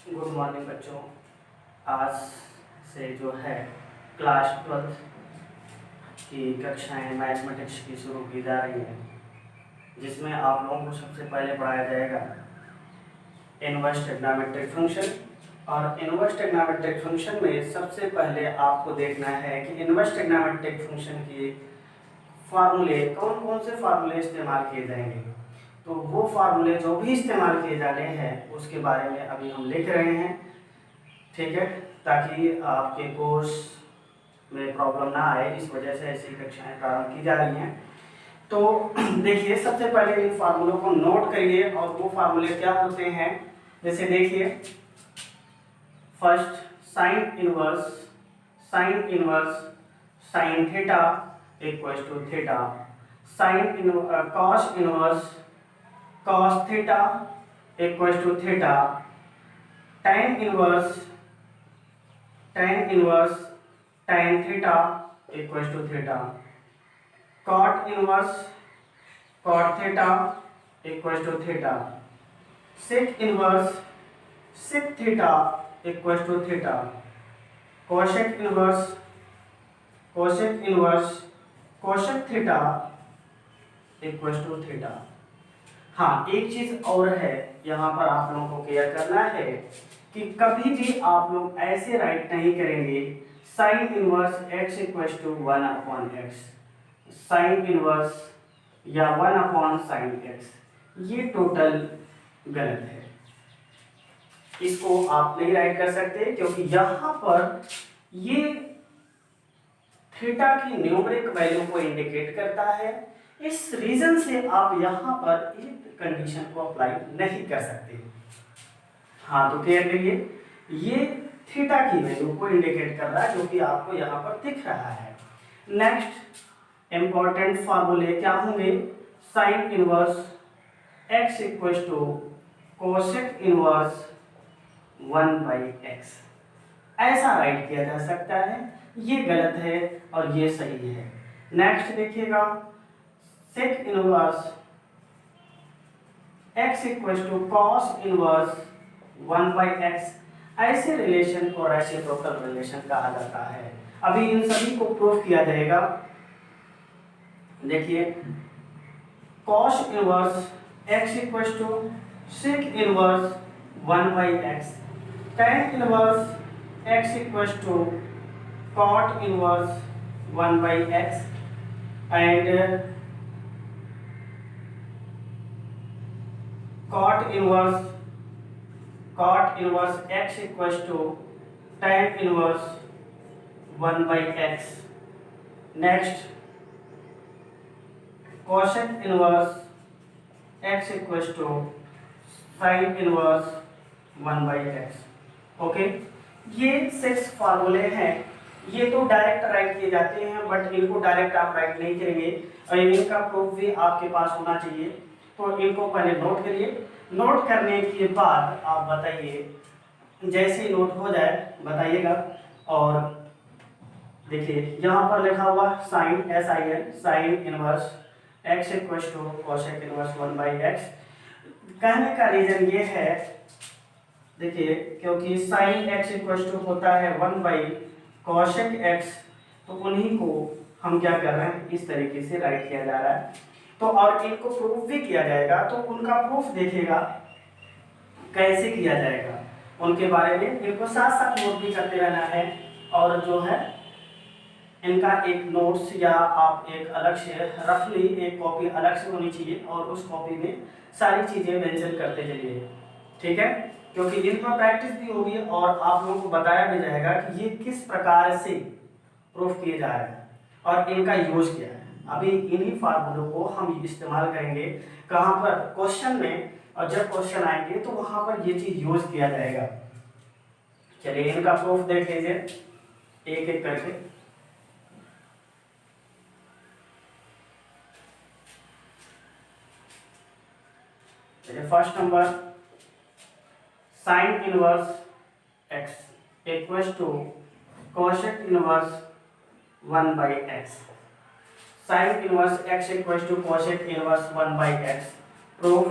Good morning बच्चों। आज से जो है क्लास 12 की कक्षाएं मैथमेटिक्स की शुरू की जा रही हैं, जिसमें आप लोगों को सबसे पहले पढ़ाया जाएगा इनवर्स ट्रिग्नोमेट्रिक फंक्शन। और इनवर्स ट्रिग्नोमेट्रिक फंक्शन में सबसे पहले आपको देखना है कि इनवर्स ट्रिग्नोमेट्रिक फंक्शन के फार्मूले कौन कौन से फार्मूले इस्तेमाल किए जाएंगे। तो वो फार्मूले जो भी इस्तेमाल किए जाने हैं उसके बारे में अभी हम लिख रहे हैं, ठीक है, ताकि आपके कोर्स में प्रॉब्लम ना आए। इस वजह से ऐसी कक्षाएं प्रारंभ की जा रही हैं। तो देखिए, सबसे पहले इन फार्मूलों को नोट करिए और वो फार्मूले क्या होते हैं। जैसे देखिए, first sine inverse sine theta equals to theta, cos inverse cos theta equals to theta, tan inverse tan theta equals to theta, cot inverse cot theta equals to theta, sec inverse sec theta equals to theta, cosec inverse cosec theta equals to theta. हाँ, एक चीज और है यहाँ पर आप लोगों को क्लियर करना है कि कभी भी आप लोग ऐसे राइट नहीं करेंगे sine inverse x equals to 1/x, sine inverse या 1/sin x, ये टोटल गलत है। इसको आप नहीं राइट कर सकते क्योंकि यहाँ पर ये थीटा की न्यूमेरिक वैल्यू को इंडिकेट करता है। इस रीजन से आप यहाँ पर इस कंडीशन को अप्लाई नहीं कर सकते। हाँ, तो क्लियर करिए, ये थीटा की वैल्यू को इंडिकेट कर रहा है जो कि आपको यहाँ पर दिख रहा है। नेक्स्ट इंपॉर्टेंट फार्मूले क्या होंगे, sine inverse x equals to cosec inverse 1/x, ऐसा राइट किया जा सकता है। ये गलत है और ये सही है। नेक्स्ट देखिएगा, sec inverse x equals to cos inverse 1/x, ऐसे रिलेशन को रेसिप्रोकल रिलेशन कहा जाता है। अभी इन सभी को प्रूव किया जाएगा। देखिए, cos inverse x equals to sec inverse 1/x, tan inverse x equals to cot inverse 1/x and cot inverse x equals to tan inverse 1/x. Next, cosec inverse x equals to sin inverse 1/x. Okay, ये 6 फार्मूले हैं। ये तो direct right किए जाते हैं, but इनको direct आप राइट नहीं करेंगे और इनका प्रूफ भी आपके पास होना चाहिए। तो इनको पहले नोट करिए। नोट करने के बाद आप बताइए, जैसे नोट हो जाए बताइएगा। और देखिए, यहाँ पर लिखा हुआ sine SIN sine inverse x equals to cosec inverse 1/x। कहने का रीजन ये है, देखिए, क्योंकि साइन x इक्वल्स टू होता है 1/कोसेक x, तो उन्हीं को हम क्या कर रहे हैं, इस तरीके से राइट किया जा रहा है। तो और इनको प्रूफ भी किया जाएगा, तो उनका प्रूफ देखिएगा कैसे किया जाएगा, उनके बारे में इनको साथ साथ नोट भी करते रहना है। और जो है इनका एक नोट्स या आप एक अलग से रफली एक कॉपी अलग से होनी चाहिए और उस कॉपी में सारी चीज़ें मेंशन करते चलिए, ठीक है, क्योंकि इन पर प्रैक्टिस भी होगी और आप लोगों को बताया भी जाएगा कि ये किस प्रकार से प्रूफ किए जा रहे हैं और इनका यूज क्या है। अभी इन्हीं फार्मूलों को हम इस्तेमाल करेंगे कहाँ पर, क्वेश्चन में, और जब क्वेश्चन आएंगे तो वहां पर ये चीज यूज किया जाएगा। चलिए, इनका प्रूफ देख लीजिए एक एक करके। First number, sine inverse x equals to cosec inverse 1/x, sine inverse x equals to cosec inverse 1/x। Proof,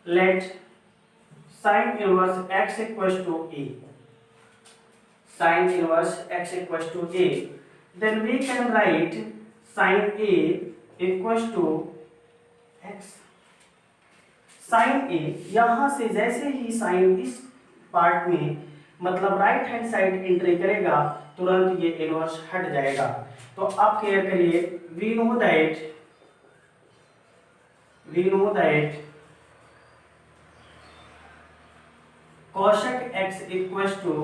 let sine inverse x equals to A, sin inverse x equals to a, then we can write sin a equals to x. sin a यहाँ से जैसे ही sin इस part में मतलब right hand side entry करेगा तुरंत ये inverse हट जाएगा। तो आप क्लियर करिए, we know that cosec x equals to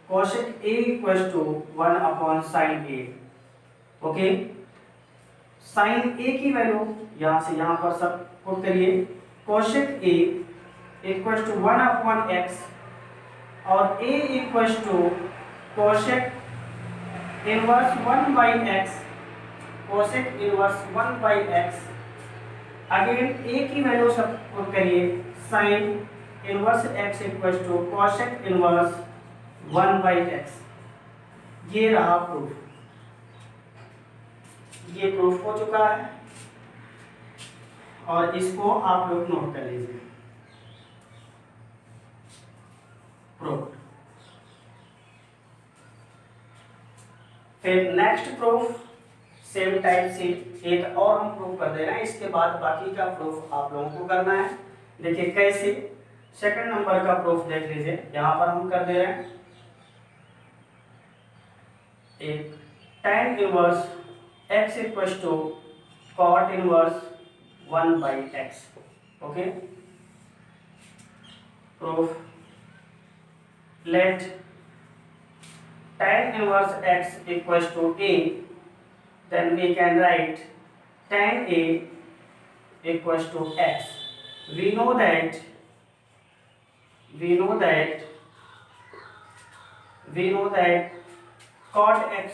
cosec a equals to 1 upon sin a। Okay, sin a की वैल्यू यहाँ से यहाँ पर सब पुट करिए, cosec a equals to 1 upon x और a equals to cosec inverse 1 by x, cosec inverse 1 by x। Again a की value सब पुट करिए, sin inverse x equals to cosec inverse 1 by x। ये रहा proof, ये proof हो चुका है और इसको आप लोग नोट कर लीजिए। प्रूफ, फिर नेक्स्ट प्रूफ सेम टाइप से एक और हम प्रूफ कर दे रहे हैं, इसके बाद बाकी का प्रूफ आप लोगों को करना है। देखिए कैसे, सेकंड नंबर का प्रूफ देख लीजिए, यहां पर हम कर दे रहे हैं एक tan inverse x equals to cot inverse 1 by x। Okay, proof, let tan inverse x equals to a, then we can write tan a equals to x। we know that cot x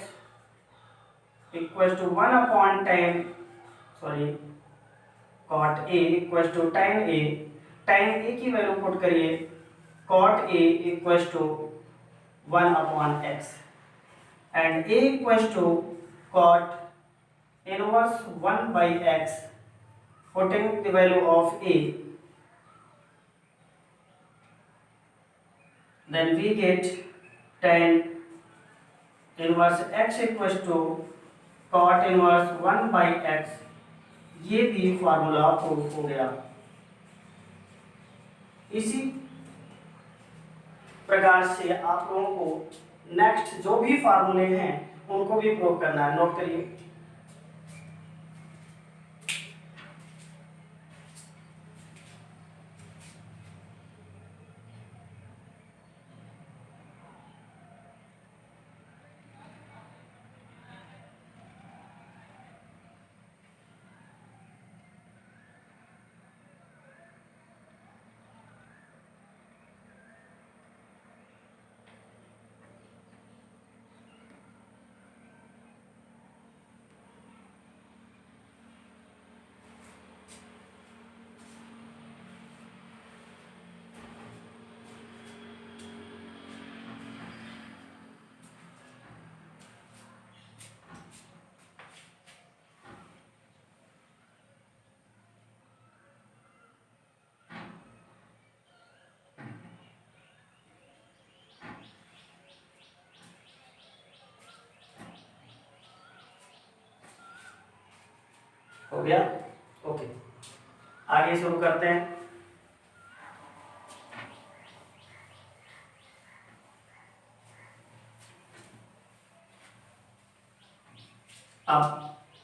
equals to 1 upon cot a equals to tan a। tan a की value put करिए, cot a equals to 1 upon x and a equals to cot inverse 1 by x, putting the value of a, then we get tan inverse x equals to cot inverse 1 by x। ये भी formula proof हो गया। इसी प्रकार से आप लोगों को नेक्स्ट जो भी फार्मूले हैं उनको भी प्रूव करना है, नोट करिए। हो गया, ओके, आगे शुरू करते हैं। अब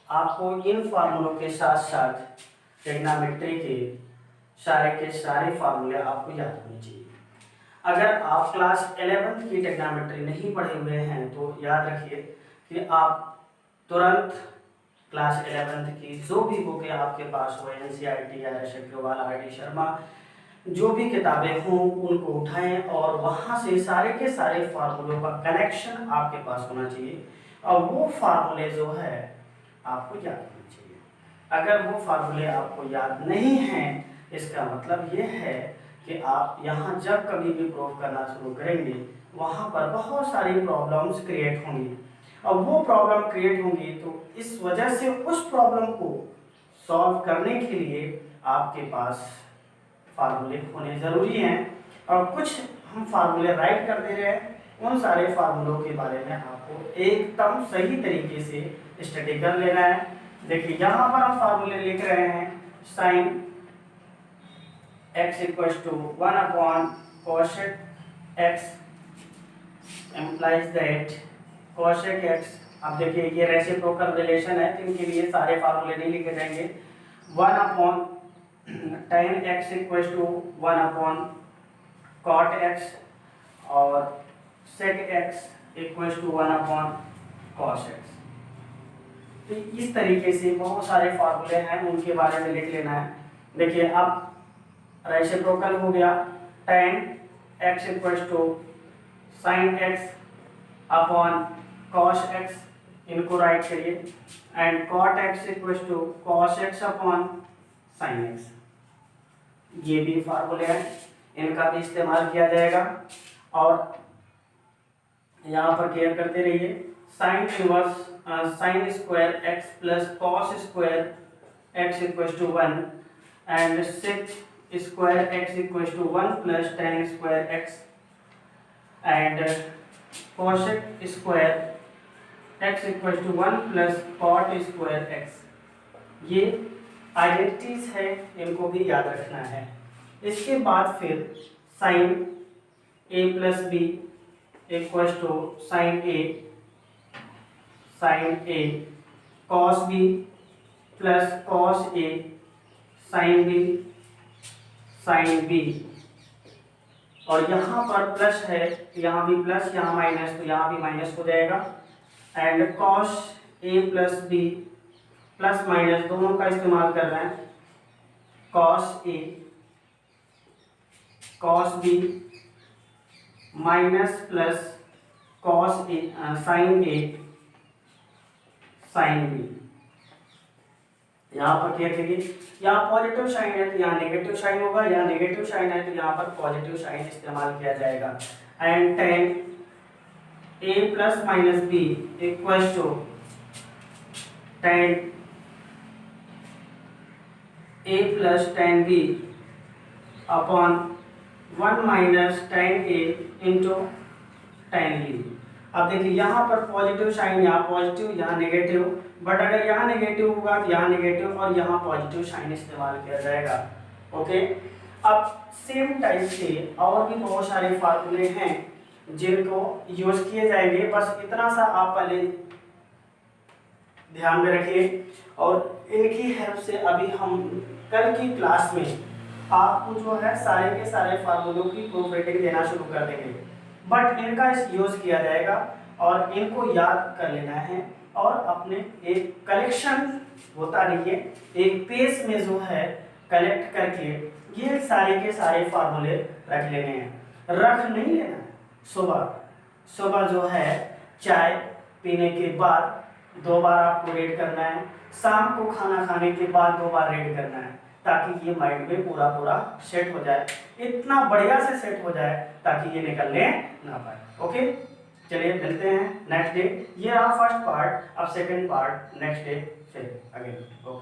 आपको इन फार्मूलों के साथ साथ ट्रिग्नोमेट्री के सारे फार्मूले आपको याद होने चाहिए। अगर आप क्लास 11th की ट्रिग्नोमेट्री नहीं पढ़े हुए हैं तो याद रखिए कि आप तुरंत क्लास 11th की जो भी बुकें आपके पास हो, NCERT या RS अग्रवाल, RD शर्मा, जो भी किताबें हों उनको उठाएं और वहाँ से सारे के सारे फार्मूलों का कनेक्शन आपके पास होना चाहिए और वो फार्मूले जो है आपको याद होने चाहिए। अगर वो फार्मूले आपको याद नहीं हैं इसका मतलब ये है कि आप यहाँ जब कभी भी प्रूव करना शुरू करेंगे वहाँ पर बहुत सारी प्रॉब्लम्स क्रिएट होंगी और वो प्रॉब्लम क्रिएट होंगी तो इस वजह से उस प्रॉब्लम को सॉल्व करने के लिए आपके पास फार्मूले होने ज़रूरी हैं। और कुछ हम फार्मूले राइट कर दे रहे हैं, उन सारे फार्मूलों के बारे में आपको एकदम सही तरीके से स्टडी कर लेना है। देखिए यहाँ पर हम फार्मूले लिख रहे हैं, sine x equal to 1/cosec x implies that cosec x, अब देखिए ये रेसिप्रोकल रिलेशन है तो इनके लिए सारे फार्मूले नहीं लिखे जाएंगे। 1/tan x equal to 1/cot x और sec x equal to 1/cos x। तो इस तरीके से बहुत सारे फार्मूले हैं, उनके बारे में लिख लेना है। देखिए अब रेसिप्रोकल हो गया, tan x equal to sin x upon cos x, इनको राइट करिए, and cot x equal to cos x upon sin x। ये भी फार्मूले हैं, इनका भी इस्तेमाल किया जाएगा। और यहाँ पर केयर करते रहिए, sine inverse sine square x plus cos square x equal to 1 and sec square x equal to 1 plus tan square x and cosec square x equal to 1 plus cot square x। ये identities है, इनको भी याद रखना है। इसके बाद फिर sine a plus B equal to sine a cos b plus cos a sine b sine b, और यहाँ पर प्लस है, यहाँ भी प्लस, यहाँ माइनस, तो यहाँ भी माइनस हो जाएगा। And cos a plus b, plus minus दोनों का इस्तेमाल कर रहे हैं, cos a cos b minus plus cos a sine a sine b। यहाँ पर क्या करिए, यहाँ पॉजिटिव साइन है तो यहाँ नेगेटिव साइन होगा, यहाँ नेगेटिव साइन है तो यहाँ पर पॉजिटिव साइन इस्तेमाल किया जाएगा। And tan a plus minus b equal to tan a plus tan b upon 1 minus tan a into tan b। अब देखिए यहाँ पर पॉजिटिव साइन, यहाँ पॉजिटिव यहाँ नेगेटिव, बट अगर यहाँ नेगेटिव होगा तो यहाँ नेगेटिव और यहाँ पॉजिटिव साइन इस्तेमाल किया जाएगा। ओके, अब सेम टाइप से और भी बहुत सारे फार्मूले हैं जिनको यूज किए जाएंगे, बस इतना सा आप पहले ध्यान में रखिए। और इनकी हेल्प से अभी हम कल की क्लास में आपको जो है सारे के सारे फार्मूलों की प्रूफ रेटिंग देना शुरू कर देंगे, बट इनका यूज किया जाएगा और इनको याद कर लेना है और अपने एक कलेक्शन होता नहीं है, एक पेज में जो है कलेक्ट करके ये सारे के सारे फार्मूले रख लेने हैं। रख नहीं लेना, सुबह जो है चाय पीने के बाद 2 बार आपको रीड करना है, शाम को खाना खाने के बाद 2 बार रीड करना है, ताकि ये माइंड में पूरा सेट हो जाए, इतना बढ़िया से सेट हो जाए ताकि ये निकलने ना पाए। ओके, चलिए मिलते हैं नेक्स्ट डे। ये रहा फर्स्ट पार्ट, अब सेकंड पार्ट नेक्स्ट डे फिर अगेन। ओके।